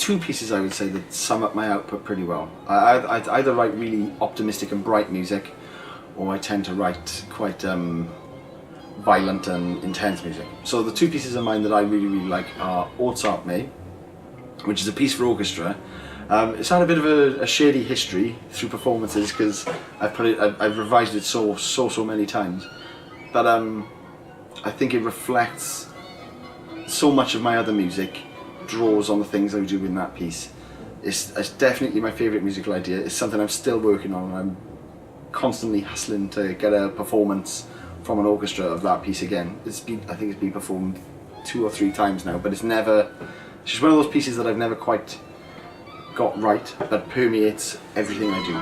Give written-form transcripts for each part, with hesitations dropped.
two pieces I would say that sum up my output pretty well. I either write really optimistic and bright music, or I tend to write quite violent and intense music. So the two pieces of mine that I really like are Cerdd, which is a piece for orchestra. It's had a bit of a shady history through performances because I've revised it so many times, but I think it reflects so much of my other music, draws on the things I do in that piece. It's definitely my favourite musical idea. It's something I'm still working on. I'm constantly hustling to get a performance from an orchestra of that piece again. I think it's been performed 2 or 3 times now, but it's just one of those pieces that I've never quite got right, but permeates everything I do.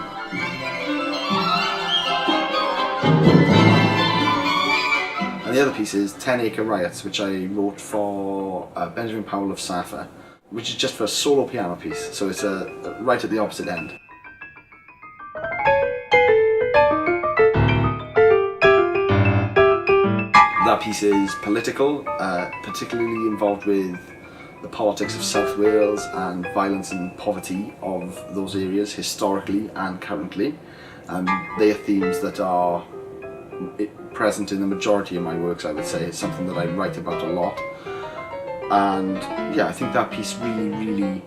And the other piece is 10 Acre Riots, which I wrote for Benjamin Powell of Safa, which is just for a solo piano piece, so it's right at the opposite end. That piece is political, particularly involved with the politics of South Wales and violence and poverty of those areas historically and currently. They are themes that are present in the majority of my works, I would say. It's something that I write about a lot. And yeah, I think that piece really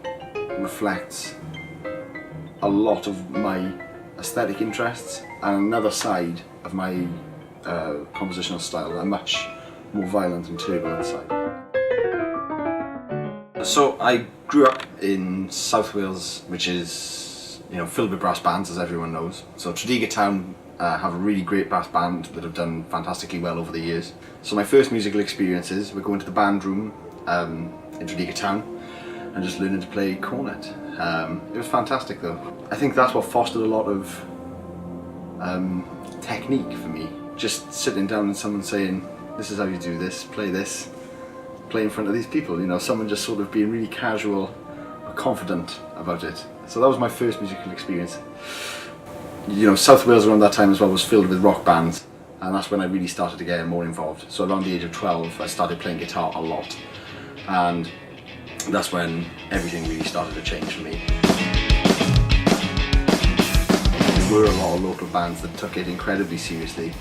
reflects a lot of my aesthetic interests and another side of my compositional style, a much more violent and turbulent side. So I grew up in South Wales, which is filled with brass bands, as everyone knows. So Cerdd town have a really great brass band that have done fantastically well over the years. So my first musical experiences were going to the band room in Cerdd town and just learning to play cornet. It was fantastic though. I think that's what fostered a lot of technique for me. Just sitting down and someone saying, this is how you do this, play in front of these people, someone just sort of being really casual or confident about it. So that was my first musical experience. South Wales around that time as well was filled with rock bands, and that's when I really started to get more involved. So around the age of 12 I started playing guitar a lot, and that's when everything really started to change for me. There were a lot of local bands that took it incredibly seriously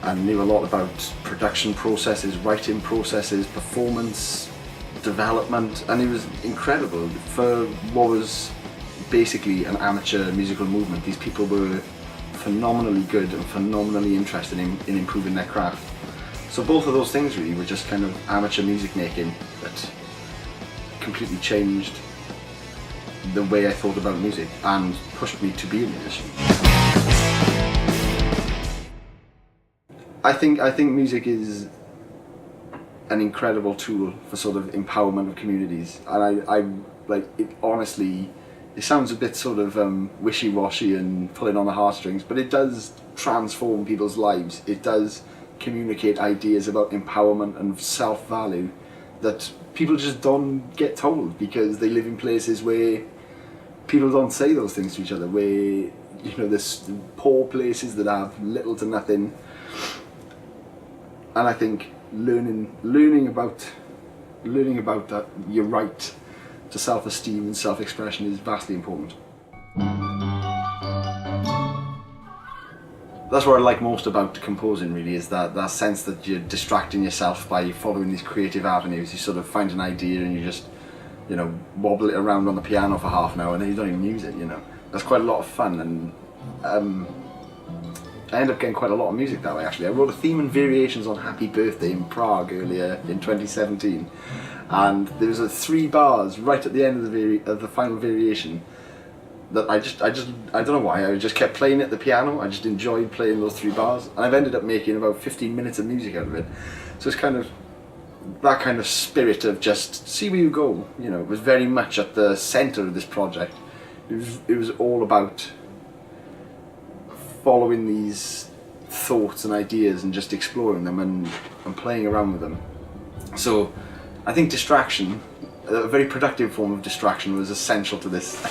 and knew a lot about production processes, writing processes, performance, development, and it was incredible. For what was basically an amateur musical movement, these people were phenomenally good and phenomenally interested in improving their craft. So both of those things really were just kind of amateur music making that completely changed the way I thought about music and pushed me to be a musician. I think music is an incredible tool for sort of empowerment of communities, and I like it. Honestly, it sounds a bit sort of wishy-washy and pulling on the heartstrings, but it does transform people's lives. It does communicate ideas about empowerment and self-value that people just don't get told because they live in places where people don't say those things to each other, where there's poor places that have little to nothing. And I think learning about that your right to self-esteem and self-expression is vastly important. That's what I like most about composing really, is that sense that you're distracting yourself by following these creative avenues. You sort of find an idea and you just wobble it around on the piano for half an hour and then you don't even use it. That's quite a lot of fun, and I ended up getting quite a lot of music that way actually. I wrote a theme and variations on Happy Birthday in Prague earlier in 2017, and there was 3 bars right at the end of the final variation that I don't know why, I just kept playing at the piano. I just enjoyed playing those 3 bars, and I've ended up making about 15 minutes of music out of it. So it's kind of that kind of spirit of just see where you go. It was very much at the centre of this project. It was all about following these thoughts and ideas and just exploring them and playing around with them. So I think distraction, a very productive form of distraction, was essential to this.